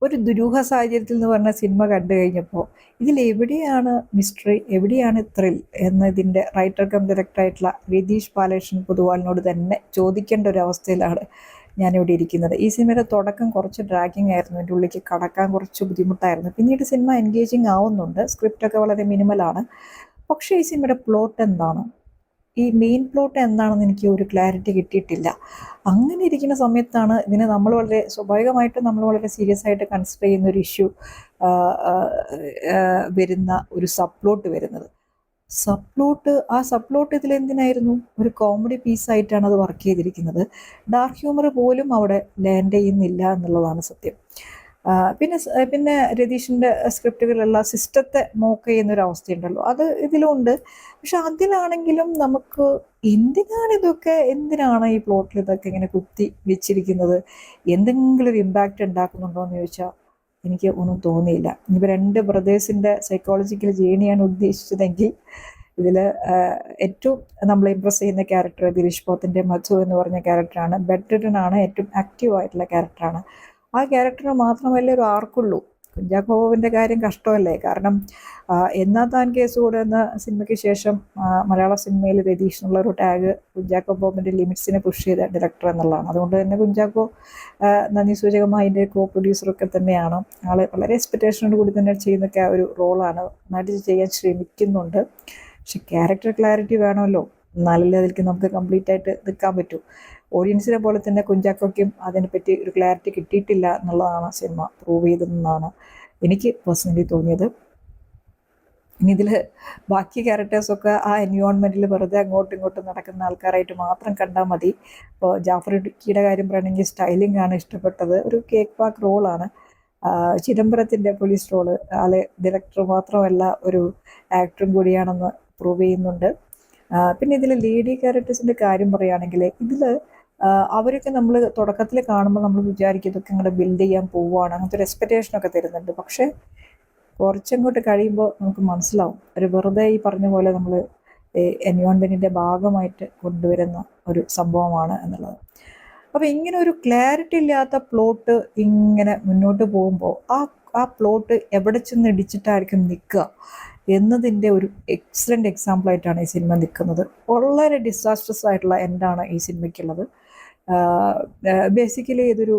ഒരു ദുരൂഹ സാഹചര്യത്തിൽ എന്ന് പറഞ്ഞ സിനിമ കണ്ടു കഴിഞ്ഞപ്പോൾ ഇതിലെവിടെയാണ് മിസ്റ്ററി, എവിടെയാണ് ത്രിൽ എന്നതിൻ്റെ റൈറ്റർ കം ഡയറക്ടറായിട്ടുള്ള രതീഷ് ബാലകൃഷ്ണൻ പൊതുവാളിനോട് തന്നെ ചോദിക്കേണ്ട ഒരു അവസ്ഥയിലാണ് ഞാനിവിടെ ഇരിക്കുന്നത്. ഈ സിനിമയുടെ തുടക്കം കുറച്ച് ഡ്രാഗിങ് ആയിരുന്നു, എൻ്റെ ഉള്ളിലേക്ക് കടക്കാൻ കുറച്ച് ബുദ്ധിമുട്ടായിരുന്നു. പിന്നീട് സിനിമ എൻഗേജിങ് ആവുന്നുണ്ട്, സ്ക്രിപ്റ്റൊക്കെ വളരെ മിനിമലാണ്. പക്ഷേ ഈ സിനിമയുടെ പ്ലോട്ട് എന്താണ്, ഈ മെയിൻ പ്ലോട്ട് എന്താണെന്ന് എനിക്ക് ഒരു ക്ലാരിറ്റി കിട്ടിയിട്ടില്ല. അങ്ങനെ ഇരിക്കുന്ന സമയത്താണ് ഇതിനെ സ്വാഭാവികമായിട്ടും നമ്മൾ വളരെ സീരിയസ് ആയിട്ട് കൺസിഡർ ചെയ്യുന്ന ഒരു ഇഷ്യൂ വരുന്ന ഒരു സബ് വരുന്നത്. ആ സബ് ഇതിലെന്തിനായിരുന്നു? ഒരു കോമഡി പീസായിട്ടാണ് അത് വർക്ക് ചെയ്തിരിക്കുന്നത്. ഡാർക്ക് ഹ്യൂമർ പോലും അവിടെ ലാൻഡ് ചെയ്യുന്നില്ല എന്നുള്ളതാണ് സത്യം. പിന്നെ രതീഷിൻ്റെ സ്ക്രിപ്റ്റുകളിലുള്ള സിസ്റ്റത്തെ മോക്ക് ചെയ്യുന്നൊരവസ്ഥയുണ്ടല്ലോ, അത് ഇതിലുണ്ട്. പക്ഷെ അതിലാണെങ്കിലും നമുക്ക് എന്തിനാണ് ഈ പ്ലോട്ടിൽ ഇതൊക്കെ ഇങ്ങനെ കുത്തി വെച്ചിരിക്കുന്നത്, എന്തെങ്കിലും ഒരു ഇമ്പാക്റ്റ് ഉണ്ടാക്കുന്നുണ്ടോ എന്ന് ചോദിച്ചാൽ എനിക്ക് ഒന്നും തോന്നിയില്ല. ഇനിയിപ്പോൾ 2 ബ്രദേഴ്സിൻ്റെ സൈക്കോളജിക്കൽ ജേണിയാണ് ഉദ്ദേശിച്ചതെങ്കിൽ ഇതിൽ ഏറ്റവും നമ്മൾ ഇമ്പ്രസ് ചെയ്യുന്ന ക്യാരക്ടർ ദിലീഷ് പോത്തിൻ്റെ മധു എന്ന് പറഞ്ഞ ക്യാരക്ടറാണ്. ബെഡ് റിട്ടൺ ആണ്, ഏറ്റവും ആക്റ്റീവായിട്ടുള്ള ക്യാരക്ടറാണ്. ആ ക്യാരക്ടറിന് മാത്രമല്ലേ ഒരു ആർക്കുള്ളൂ. കുഞ്ചാക്കോ ബോബൻ്റെ കാര്യം കഷ്ടമല്ലേ. കാരണം എന്നാ താൻ കേസ് കൂടെ എന്ന സിനിമയ്ക്ക് ശേഷം മലയാള സിനിമയിൽ രതീഷിനുള്ള ഒരു ടാഗ് കുഞ്ചാക്കോ ബോബൻ്റെ ലിമിറ്റ്സിനെ പുഷ് ചെയ്ത ഡയറക്ടർ എന്നുള്ളതാണ്. അതുകൊണ്ട് തന്നെ കുഞ്ചാക്കോ നന്ദി സൂചകമായി അതിൻ്റെ കോ പ്രൊഡ്യൂസറൊക്കെ തന്നെയാണ്. ആൾ വളരെ എക്സ്പെക്റ്റേഷനോട് കൂടി തന്നെ ചെയ്യുന്ന ഒരു റോളാണ്, നന്നായിട്ട് ചെയ്യാൻ ശ്രമിക്കുന്നുണ്ട്. പക്ഷെ ക്യാരക്ടർ ക്ലാരിറ്റി വേണമല്ലോ, എന്നാലല്ലേ അതിലേക്ക് നമുക്ക് കംപ്ലീറ്റ് ആയിട്ട് നിൽക്കാൻ പറ്റൂ. ഓഡിയൻസിനെ പോലെ തന്നെ കുഞ്ചാക്കോയ്ക്കും അതിനെപ്പറ്റി ഒരു ക്ലാരിറ്റി കിട്ടിയിട്ടില്ല എന്നുള്ളതാണ് സിനിമ പ്രൂവ് ചെയ്തതെന്നാണ് എനിക്ക് പേഴ്സണലി തോന്നിയത്. ഇനി ഇതിൽ ബാക്കി ക്യാരക്ടേഴ്സൊക്കെ ആ എൻവയോൺമെൻറ്റിൽ വെറുതെ അങ്ങോട്ടും ഇങ്ങോട്ടും നടക്കുന്ന ആൾക്കാരായിട്ട് മാത്രം കണ്ടാൽ മതി. ഇപ്പോൾ ജാഫർ ഇടുക്കിയുടെ കാര്യം പറയണമെങ്കിൽ സ്റ്റൈലിംഗ് ആണ് ഇഷ്ടപ്പെട്ടത്. ഒരു കേക്ക് പാക്ക് റോളാണ്. ചിദംബരത്തിൻ്റെ പോലീസ് റോള് ആളെ ഡയറക്ടർ മാത്രമല്ല ഒരു ആക്ടറും കൂടിയാണെന്ന് പ്രൂവ് ചെയ്യുന്നുണ്ട്. പിന്നെ ഇതിൽ ലേഡി ക്യാരക്ടേഴ്സിൻ്റെ കാര്യം പറയുകയാണെങ്കിൽ ഇതിൽ അവരൊക്കെ നമ്മൾ തുടക്കത്തിൽ കാണുമ്പോൾ നമ്മൾ വിചാരിക്കും ഇതൊക്കെ ഇങ്ങോട്ട് ബിൽഡ് ചെയ്യാൻ പോവുകയാണ്, അങ്ങനത്തെ ഒരു എക്സ്പെക്റ്റേഷനൊക്കെ തരുന്നുണ്ട്. പക്ഷേ കുറച്ചങ്ങോട്ട് കഴിയുമ്പോൾ നമുക്ക് മനസ്സിലാവും ഒരു വെറുതെ ഈ പറഞ്ഞ പോലെ നമ്മൾ എൻവയോൺമെൻറ്റിൻ്റെ ഭാഗമായിട്ട് കൊണ്ടുവരുന്ന ഒരു സംഭവമാണ് എന്നുള്ളത്. അപ്പോൾ ഇങ്ങനെ ഒരു ക്ലാരിറ്റി ഇല്ലാത്ത പ്ലോട്ട് ഇങ്ങനെ മുന്നോട്ട് പോകുമ്പോൾ ആ പ്ലോട്ട് എവിടെ ചെന്ന് ഇടിച്ചിട്ടായിരിക്കും നിൽക്കുക എന്നതിൻ്റെ ഒരു എക്സലൻ്റ് എക്സാമ്പിളായിട്ടാണ് ഈ സിനിമ നിൽക്കുന്നത്. വളരെ ഡിസാസ്ട്രസ് ആയിട്ടുള്ള എൻഡാണ് ഈ സിനിമയ്ക്കുള്ളത്. ബേസിക്കലി ഇതൊരു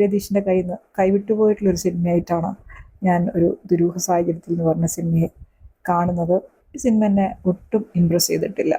രതീഷിൻ്റെ കയ്യിൽ നിന്ന് കൈവിട്ടുപോയിട്ടുള്ളൊരു സിനിമയായിട്ടാണ് ഞാൻ ഒരു ദുരൂഹ സാഹചര്യത്തിൽ എന്ന് പറഞ്ഞ സിനിമയെ കാണുന്നത്. ഈ സിനിമ എന്നെ ഒട്ടും ഇമ്പ്രസ് ചെയ്തിട്ടില്ല.